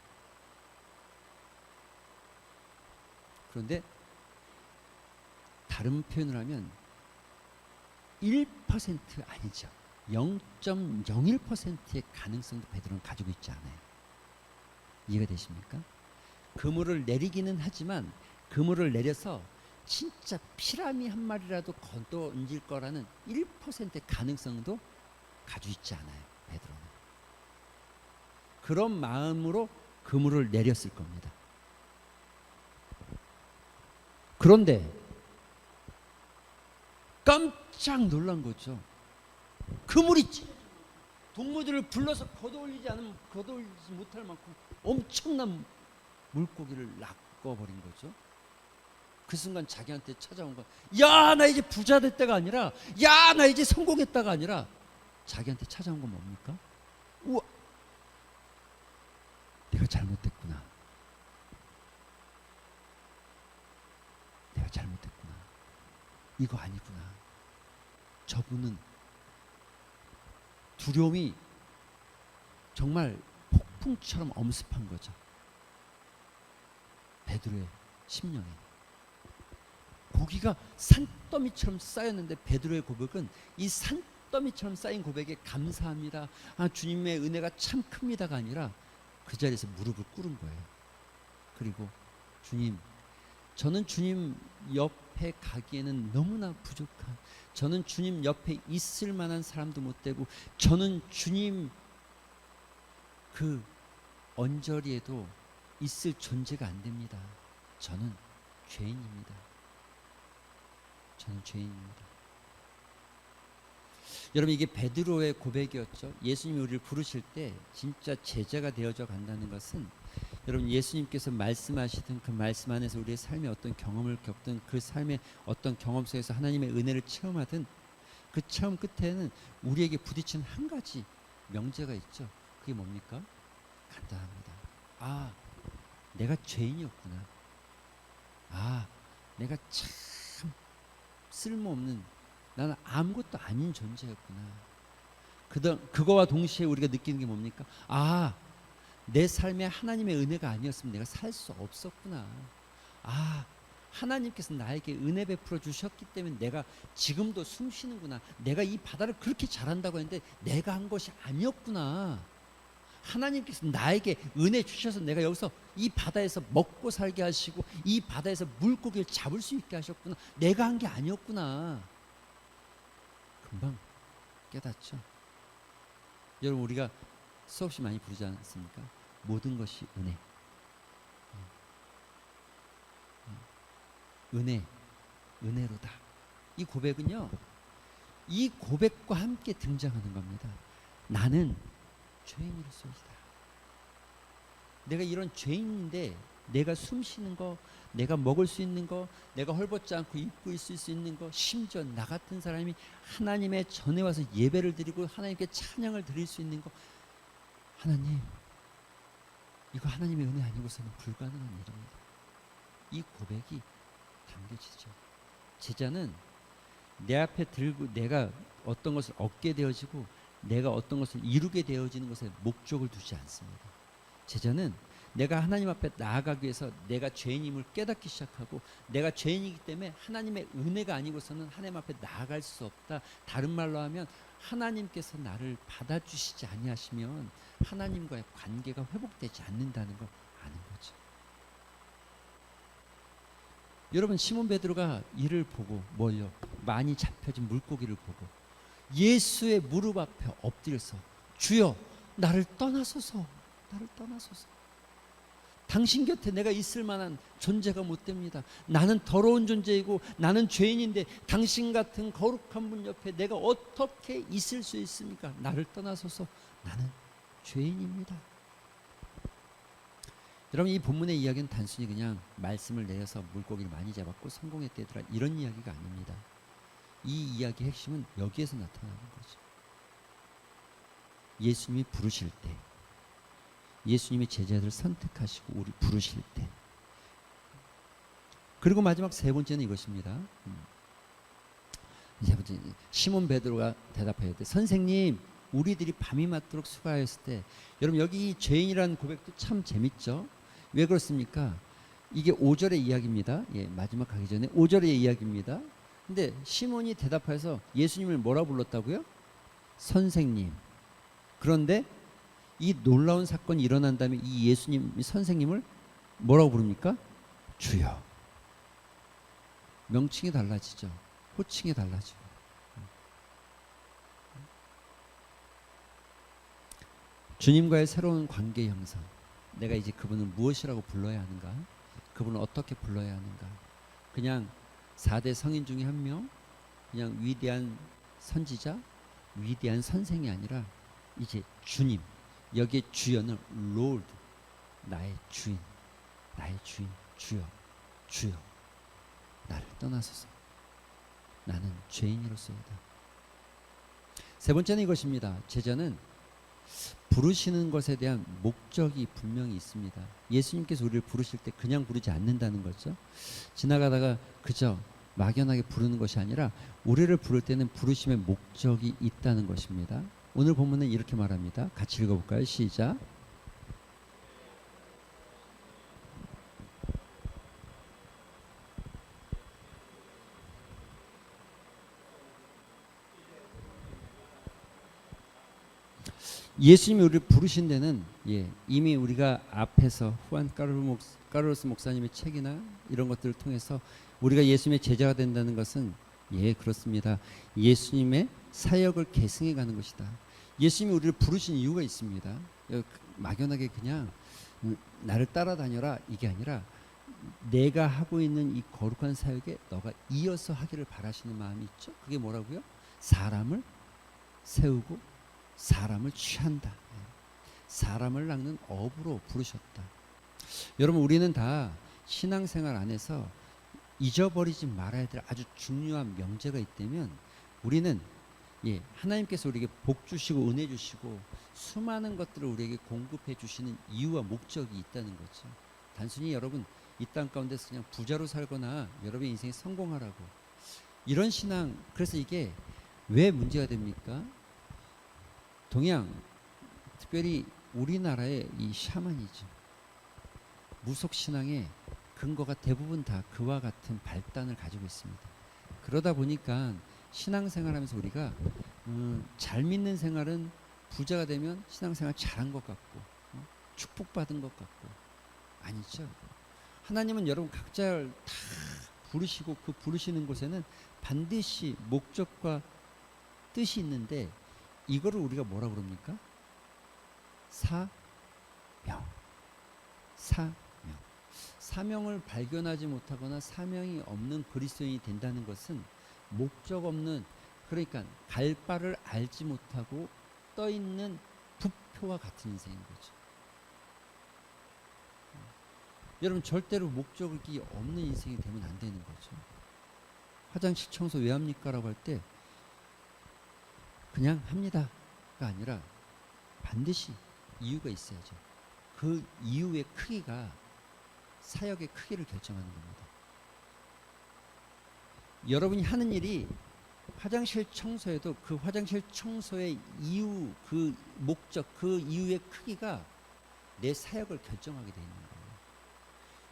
그런데 다른 표현을 하면 1% 아니죠. 0.01%의 가능성도 베드로는 가지고 있지 않아요. 이해가 되십니까? 그물을 내리기는 하지만 그물을 내려서 진짜 피라미 한 마리라도 걷어온질 거라는 1%의 가능성도 가지고 있지 않아요. 베드로는. 그런 마음으로 그물을 내렸을 겁니다. 그런데 깜짝 놀란 거죠. 그물이 동무들을 불러서 걷어올리지 못할 만큼 엄청난 물고기를 낚아버린 거죠. 그 순간 자기한테 찾아온 건, 야, 나 이제 부자 됐다가 아니라, 야, 나 이제 성공했다가 아니라, 자기한테 찾아온 건 뭡니까? 우와, 내가 잘못됐구나. 내가 잘못됐구나. 이거 아니구나. 저분은 두려움이 정말 폭풍처럼 엄습한 거죠. 베드로의 심령에. 고기가 산더미처럼 쌓였는데 베드로의 고백은 이 산더미처럼 쌓인 고백에 감사합니다. 주님의 은혜가 참 큽니다가 아니라 그 자리에서 무릎을 꿇은 거예요. 그리고 주님, 저는 주님 옆에 가기에는 너무나 부족한, 저는 주님 옆에 있을 만한 사람도 못 되고, 저는 주님 그 언저리에도 있을 존재가 안 됩니다. 저는 죄인입니다. 저는 죄인입니다. 여러분 이게 베드로의 고백이었죠. 예수님이 우리를 부르실 때 진짜 제자가 되어져 간다는 것은, 여러분 예수님께서 말씀하시던 그 말씀 안에서 우리의 삶의 어떤 경험을 겪든 그 삶의 어떤 경험 속에서 하나님의 은혜를 체험하든 그 체험 끝에는 우리에게 부딪힌 한 가지 명제가 있죠. 그게 뭡니까? 간단합니다. 아, 내가 죄인이었구나. 아, 내가 참 쓸모없는, 나는 아무것도 아닌 존재였구나. 그거와 동시에 우리가 느끼는 게 뭡니까? 아, 내 삶에 하나님의 은혜가 아니었으면 내가 살 수 없었구나. 아, 하나님께서 나에게 은혜 베풀어 주셨기 때문에 내가 지금도 숨 쉬는구나. 내가 이 바다를 그렇게 잘한다고 했는데 내가 한 것이 아니었구나. 하나님께서 나에게 은혜 주셔서 내가 여기서 이 바다에서 먹고 살게 하시고 이 바다에서 물고기를 잡을 수 있게 하셨구나. 내가 한 게 아니었구나. 금방 깨닫죠. 여러분, 우리가 수없이 많이 부르지 않습니까? 모든 것이 은혜. 은혜로다. 이 고백은요, 이 고백과 함께 등장하는 겁니다. 나는 죄인으로서이다. 내가 이런 죄인인데 내가 숨 쉬는 거, 내가 먹을 수 있는 거, 내가 헐벗지 않고 입고 있을 수 있는 거, 심지어 나 같은 사람이 하나님의 전에 와서 예배를 드리고 하나님께 찬양을 드릴 수 있는 거, 하나님, 이거 하나님의 은혜 아니고서는 불가능한 일입니다. 이 고백이 담겨지죠. 제자는 내 앞에 들고 내가 어떤 것을 얻게 되어지고 내가 어떤 것을 이루게 되어지는 것에 목적을 두지 않습니다. 제자는 내가 하나님 앞에 나아가기 위해서 내가 죄인임을 깨닫기 시작하고 내가 죄인이기 때문에 하나님의 은혜가 아니고서는 하나님 앞에 나아갈 수 없다. 다른 말로 하면 하나님께서 나를 받아주시지 아니하시면 하나님과의 관계가 회복되지 않는다는 걸 아는 거죠. 여러분, 시몬 베드로가 이를 보고 뭘요? 많이 잡혀진 물고기를 보고 예수의 무릎 앞에 엎드려서 주여, 나를 떠나소서, 나를 떠나소서. 당신 곁에 내가 있을 만한 존재가 못 됩니다. 나는 더러운 존재이고 나는 죄인인데 당신 같은 거룩한 분 옆에 내가 어떻게 있을 수 있습니까? 나를 떠나소서, 나는 죄인입니다. 여러분, 이 본문의 이야기는 단순히 그냥 말씀을 내려서 물고기를 많이 잡았고 성공했대더라 이런 이야기가 아닙니다. 이 이야기의 핵심은 여기에서 나타나는 거죠. 예수님이 부르실 때, 예수님이 제자들을 선택하시고 우리 부르실 때, 그리고 마지막 세 번째는 이것입니다. 세 번째, 시몬 베드로가 대답해야 돼. 선생님, 우리들이 밤이 맞도록 수고하였을 때. 여러분, 여기 이 죄인이라는 고백도 참 재밌죠. 왜 그렇습니까? 이게 5절의 이야기입니다. 예, 마지막 가기 전에 5절의 이야기입니다. 근데 시몬이 대답해서 예수님을 뭐라 불렀다고요? 선생님. 그런데 이 놀라운 사건이 일어난 다음에 이 예수님, 선생님을 뭐라고 부릅니까? 주여. 명칭이 달라지죠. 호칭이 달라지고. 주님과의 새로운 관계 형성. 내가 이제 그분을 무엇이라고 불러야 하는가? 그분을 어떻게 불러야 하는가? 그냥 4대 성인 중에 한 명, 그냥 위대한 선지자, 위대한 선생이 아니라 이제 주님. 여기에 주여는 롤드, 나의 주인, 나의 주인, 주여, 주여, 나를 떠나소서. 나는 죄인으로서이다. 세 번째는 이것입니다. 제자는 부르시는 것에 대한 목적이 분명히 있습니다. 예수님께서 우리를 부르실 때 그냥 부르지 않는다는 거죠. 지나가다가 그저 막연하게 부르는 것이 아니라 우리를 부를 때는 부르심의 목적이 있다는 것입니다. 오늘 본문은 이렇게 말합니다. 같이 읽어볼까요? 시작. 예수님이 우리를 부르신 데는 이미 우리가 앞에서 후안 까르로스 목사님의 책이나 이런 것들을 통해서 우리가 예수님의 제자가 된다는 것은 그렇습니다. 예수님의 사역을 계승해 가는 것이다. 예수님이 우리를 부르신 이유가 있습니다. 막연하게 그냥 나를 따라다녀라 이게 아니라 내가 하고 있는 이 거룩한 사역에 너가 이어서 하기를 바라시는 마음이 있죠. 그게 뭐라고요? 사람을 세우고 사람을 취한다. 사람을 낚는 업으로 부르셨다. 여러분, 우리는 다 신앙생활 안에서 잊어버리지 말아야 될 아주 중요한 명제가 있다면 우리는 예, 하나님께서 우리에게 복 주시고 은혜 주시고 수많은 것들을 우리에게 공급해 주시는 이유와 목적이 있다는 거죠. 단순히 여러분 이 땅 가운데서 그냥 부자로 살거나 여러분의 인생에 성공하라고 이런 신앙, 그래서 이게 왜 문제가 됩니까? 동양, 특별히 우리나라의 이 샤머니즘, 무속 신앙의 근거가 대부분 다 그와 같은 발단을 가지고 있습니다. 그러다 보니까 신앙생활하면서 우리가 잘 믿는 생활은 부자가 되면 신앙생활 잘한 것 같고 축복받은 것 같고 아니죠. 하나님은 여러분 각자를 다 부르시고 그 부르시는 곳에는 반드시 목적과 뜻이 있는데 이거를 우리가 뭐라 그럽니까? 사명. 사명을 발견하지 못하거나 사명이 없는 그리스도인이 된다는 것은 목적 없는, 그러니까 갈 바를 알지 못하고 떠 있는 부표와 같은 인생인 거죠. 여러분 절대로 목적이 없는 인생이 되면 안 되는 거죠. 화장실 청소 왜 합니까? 라고 할 때 그냥 합니다가 아니라 반드시 이유가 있어야죠. 그 이유의 크기가 사역의 크기를 결정하는 겁니다. 여러분이 하는 일이 화장실 청소에도 그 화장실 청소의 이유, 그 목적, 그 이유의 크기가 내 사역을 결정하게 되어 있는 거예요.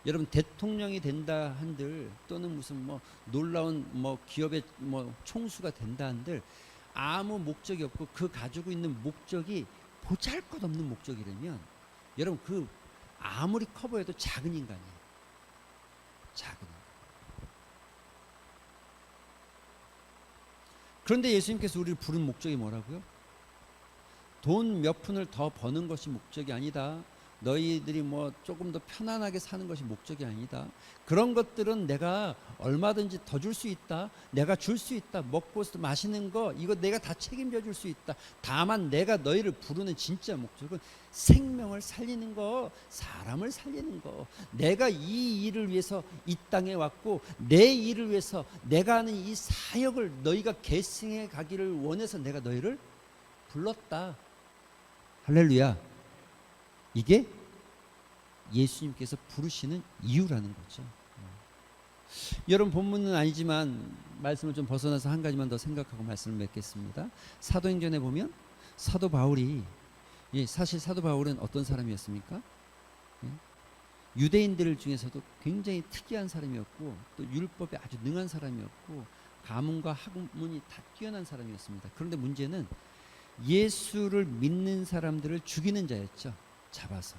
여러분 대통령이 된다 한들 또는 무슨 뭐 놀라운 뭐 기업의 뭐 총수가 된다 한들 아무 목적이 없고 그 가지고 있는 목적이 보잘것없는 목적이라면 여러분 그 아무리 커 보여도 작은 인간이에요. 작은 인간. 그런데 예수님께서 우리를 부른 목적이 뭐라고요? 돈 몇 푼을 더 버는 것이 목적이 아니다. 너희들이 뭐 조금 더 편안하게 사는 것이 목적이 아니다. 그런 것들은 내가 얼마든지 더 줄 수 있다. 내가 줄 수 있다. 먹고 마시는 거 이거 내가 다 책임져 줄 수 있다. 다만 내가 너희를 부르는 진짜 목적은 생명을 살리는 거, 사람을 살리는 거. 내가 이 일을 위해서 이 땅에 왔고 내 일을 위해서 내가 하는 이 사역을 너희가 계승해 가기를 원해서 내가 너희를 불렀다. 할렐루야. 이게 예수님께서 부르시는 이유라는 거죠. 여러분 본문은 아니지만 말씀을 좀 벗어나서 한 가지만 더 생각하고 말씀을 맺겠습니다. 사도행전에 보면 사도 바울이 사실 사도 바울은 어떤 사람이었습니까? 유대인들 중에서도 굉장히 특이한 사람이었고 또 율법에 아주 능한 사람이었고 가문과 학문이 다 뛰어난 사람이었습니다. 그런데 문제는 예수를 믿는 사람들을 죽이는 자였죠. 잡아서.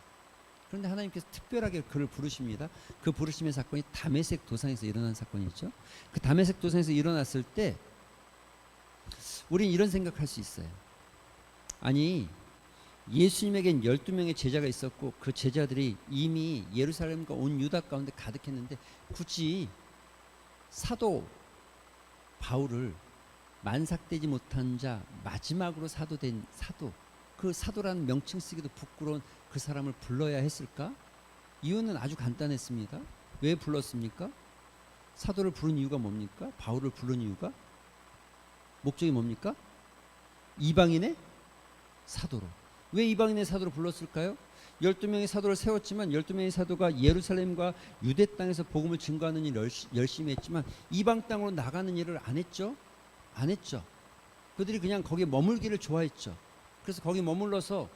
그런데 하나님께서 특별하게 그를 부르십니다. 그 부르심의 사건이 다메섹 도상에서 일어난 사건이죠. 그 다메섹 도상에서 일어났을 때 우린 이런 생각할 수 있어요. 아니 예수님에겐 12명의 제자가 있었고 그 제자들이 이미 예루살렘과 온 유다 가운데 가득했는데 굳이 사도 바울을 만삭되지 못한 자 마지막으로 사도된 사도, 그 사도라는 명칭 쓰기도 부끄러운 그 사람을 불러야 했을까? 이유는 아주 간단했습니다. 왜 불렀습니까? 사도를 부른 이유가 뭡니까? 바울을 부른 이유가 목적이 뭡니까? 이방인의 사도로. 왜 이방인의 사도로 불렀을까요? 12명의 사도를 세웠지만 12명의 사도가 예루살렘과 유대 땅에서 복음을 증거하는 일을 열심히 했지만 이방 땅으로 나가는 일을 안 했죠. 안 했죠. 그들이 그냥 거기에 머물기를 좋아했죠. 그래서 거기 머물러서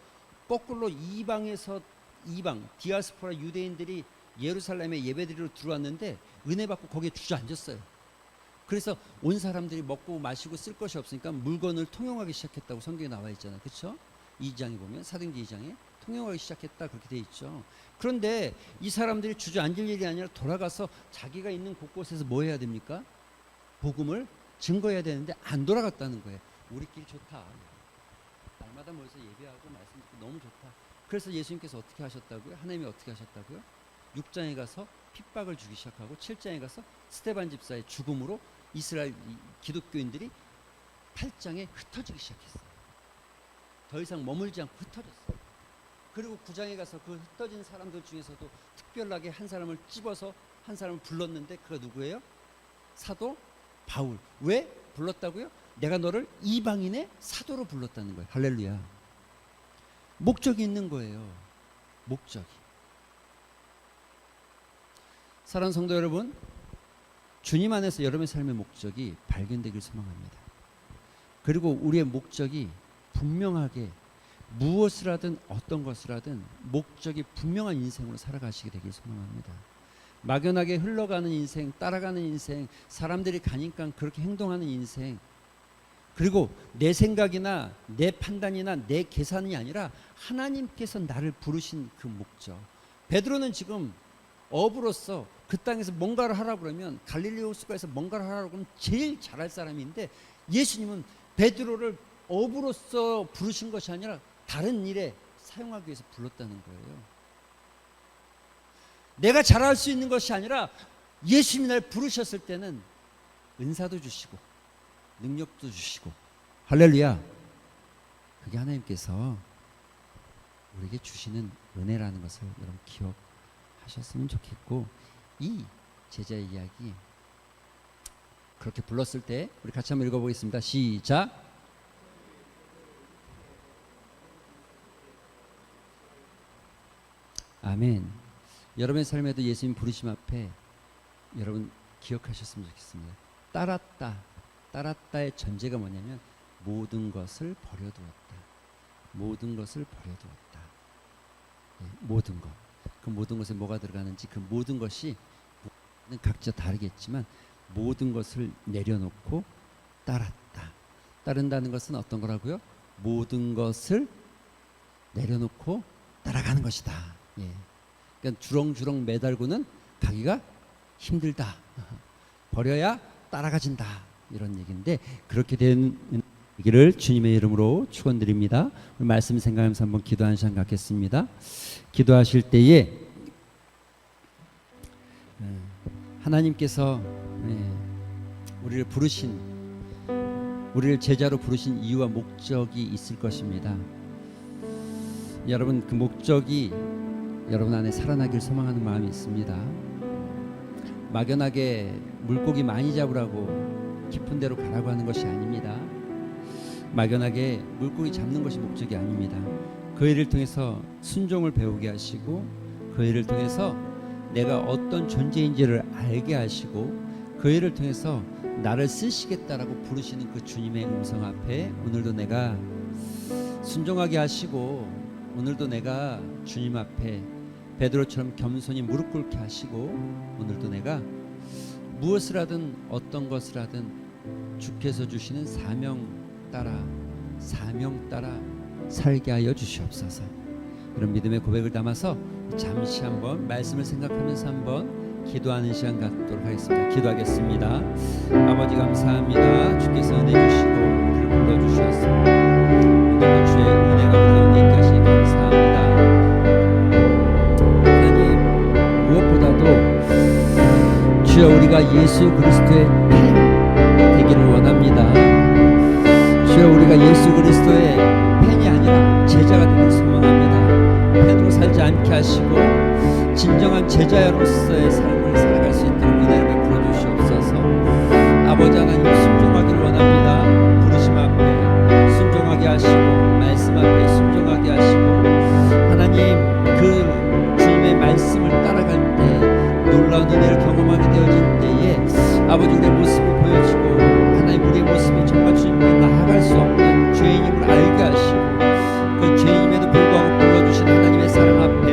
거꾸로 이방에서 이방 디아스포라 유대인들이 예루살렘에 예배드리러 들어왔는데 은혜 받고 거기에 주저앉았어요. 그래서 온 사람들이 먹고 마시고 쓸 것이 없으니까 물건을 통용하기 시작했다고 성경에 나와 있잖아요. 그렇죠? 2장에 보면 사도행전 2장에 통용하기 시작했다 그렇게 돼 있죠. 그런데 이 사람들이 주저앉을 일이 아니라 돌아가서 자기가 있는 곳곳에서 뭐 해야 됩니까? 복음을 증거해야 되는데 안 돌아갔다는 거예요. 우리끼리 좋다. 날마다 모여서 예배하고 말씀 듣고 너무 좋다. 그래서 예수님께서 어떻게 하셨다고요? 하나님이 어떻게 하셨다고요? 6장에 가서 핍박을 주기 시작하고 7장에 가서 스데반 집사의 죽음으로 이스라엘 기독교인들이 8장에 흩어지기 시작했어요. 더 이상 머물지 않고 흩어졌어요. 그리고 9장에 가서 그 흩어진 사람들 중에서도 특별하게 한 사람을 찝어서 한 사람을 불렀는데 그가 누구예요? 사도 바울. 왜 불렀다고요? 내가 너를 이방인의 사도로 불렀다는 거예요. 할렐루야. 목적이 있는 거예요. 목적이. 사랑하는 성도 여러분, 주님 안에서 여러분의 삶의 목적이 발견되길 소망합니다. 그리고 우리의 목적이 분명하게 무엇을 하든 어떤 것을 하든 목적이 분명한 인생으로 살아가시게 되길 소망합니다. 막연하게 흘러가는 인생, 따라가는 인생, 사람들이 가니까 그렇게 행동하는 인생, 그리고 내 생각이나 내 판단이나 내 계산이 아니라 하나님께서 나를 부르신 그 목적. 베드로는 지금 어부로서 그 땅에서 뭔가를 하라고 그러면, 갈릴리 호수가에서 뭔가를 하라고 그러면 제일 잘할 사람인데, 예수님은 베드로를 어부로서 부르신 것이 아니라 다른 일에 사용하기 위해서 불렀다는 거예요. 내가 잘할 수 있는 것이 아니라 예수님이 날 부르셨을 때는 은사도 주시고 능력도 주시고, 할렐루야. 그게 하나님께서 우리에게 주시는 은혜라는 것을 여러분 기억하셨으면 좋겠고, 이 제자의 이야기 그렇게 불렀을 때 우리 같이 한번 읽어보겠습니다. 시작. 아멘. 여러분의 삶에도 예수님 부르심 앞에 여러분 기억하셨으면 좋겠습니다. 따랐다의 전제가 뭐냐면 모든 것을 버려두었다. 모든 것을 버려두었다. 예, 모든 것. 그 모든 것에 뭐가 들어가는지, 그 모든 것이 각자 다르겠지만 모든 것을 내려놓고 따랐다. 따른다는 것은 어떤 거라고요? 모든 것을 내려놓고 따라가는 것이다. 예. 그러니까 주렁주렁 매달고는 가기가 힘들다. 버려야 따라가진다. 이런 얘기인데, 그렇게 된 얘기를 주님의 이름으로 축원드립니다. 말씀 생각하면서 한번 기도하는 시간 갖겠습니다. 기도하실 때에 하나님께서 우리를 부르신, 우리를 제자로 부르신 이유와 목적이 있을 것입니다. 여러분, 그 목적이 여러분 안에 살아나길 소망하는 마음이 있습니다. 막연하게 물고기 많이 잡으라고 깊은 데로 가라고 하는 것이 아닙니다. 막연하게 물고기 잡는 것이 목적이 아닙니다. 그 일을 통해서 순종을 배우게 하시고, 그 일을 통해서 내가 어떤 존재인지를 알게 하시고, 그 일을 통해서 나를 쓰시겠다라고 부르시는 그 주님의 음성 앞에 오늘도 내가 순종하게 하시고, 오늘도 내가 주님 앞에 베드로처럼 겸손히 무릎 꿇게 하시고, 오늘도 내가 무엇을 하든 어떤 것을 하든 주께서 주시는 사명 따라 살게 하여 주시옵소서. 이런 믿음의 고백을 담아서 잠시 한번 말씀을 생각하면서 한번 기도하는 시간 갖도록 하겠습니다. 기도하겠습니다. 아버지 감사합니다. 주께서 은혜 주시고 우리를 불러주셔서 오늘도 주의 은혜가 우리 가운데 있게 하시니 감사합니다. 하나님, 무엇보다도 주여 우리가 예수 그리스도의 팬 되기를 원합니다. 주여 우리가 예수 그리스도의 팬이 아니라 제자가 되길 소망합니다. 팬으로 살지 않게 하시고 진정한 제자로서의 삶을 살아갈 수 있도록 은혜를 베풀어 주시옵소서. 아버지 하나님, 순종하기를 원합니다. 부르심 앞에 순종하게 하시고 말씀 앞에 순종하게 하시고, 하나님 그 주님의 말씀을 따라갈 때 놀라운 은혜를 경험하게 되어질 때에 아버지 우리의 모습이 보여지고, 하나님 우리의 모습이 정말 주님께 나아갈 수 없는 죄인임을 알게 하시고, 그 죄인임에도 불구하고 불러주신 하나님의 사랑 앞에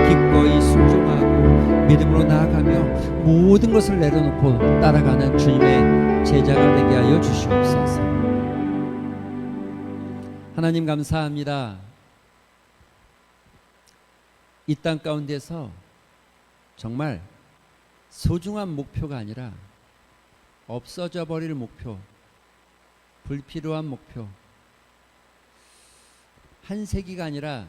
기꺼이 순종하고 믿음으로 나아가며 모든 것을 내려놓고 따라가는 주님의 제자가 되게 하여 주시옵소서. 하나님 감사합니다. 이 땅 가운데서 정말 소중한 목표가 아니라 없어져 버릴 목표, 불필요한 목표, 한 세기가 아니라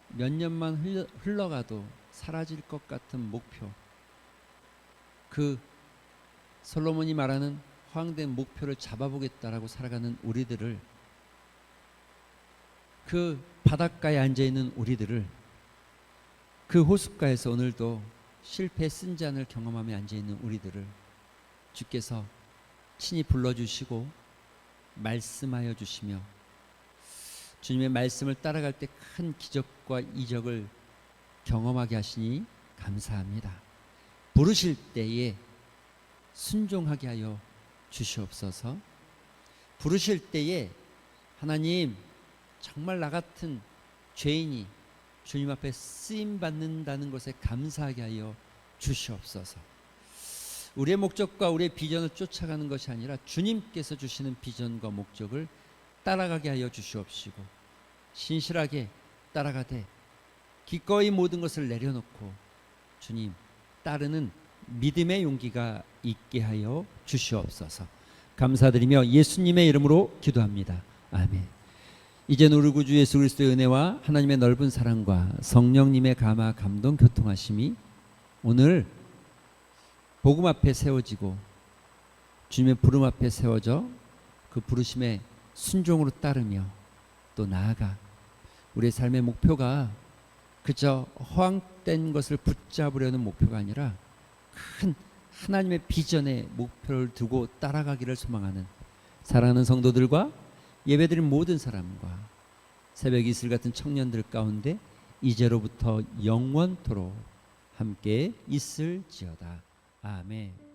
몇 년만 흘러가도 사라질 것 같은 목표, 그 솔로몬이 말하는 허황된 목표를 잡아보겠다라고 살아가는 우리들을, 그 바닷가에 앉아있는 우리들을, 그 호숫가에서 오늘도 실패 쓴 잔을 경험하며 앉아있는 우리들을 주께서 친히 불러주시고 말씀하여 주시며 주님의 말씀을 따라갈 때 큰 기적과 이적을 경험하게 하시니 감사합니다. 부르실 때에 순종하게 하여 주시옵소서. 부르실 때에 하나님 정말 나 같은 죄인이 주님 앞에 쓰임 받는다는 것에 감사하게 하여 주시옵소서. 우리의 목적과 우리의 비전을 쫓아가는 것이 아니라 주님께서 주시는 비전과 목적을 따라가게 하여 주시옵시고 신실하게 따라가되 기꺼이 모든 것을 내려놓고 주님 따르는 믿음의 용기가 있게 하여 주시옵소서. 감사드리며 예수님의 이름으로 기도합니다. 아멘. 이제는 우리 구주 예수 그리스도의 은혜와 하나님의 넓은 사랑과 성령님의 감화 감동 교통하심이 오늘 복음 앞에 세워지고 주님의 부름 앞에 세워져 그 부르심에 순종으로 따르며 또 나아가 우리의 삶의 목표가 그저 허황된 것을 붙잡으려는 목표가 아니라 큰 하나님의 비전의 목표를 두고 따라가기를 소망하는 사랑하는 성도들과 예배드린 모든 사람과 새벽 이슬 같은 청년들 가운데 이제로부터 영원토록 함께 있을지어다. 아멘.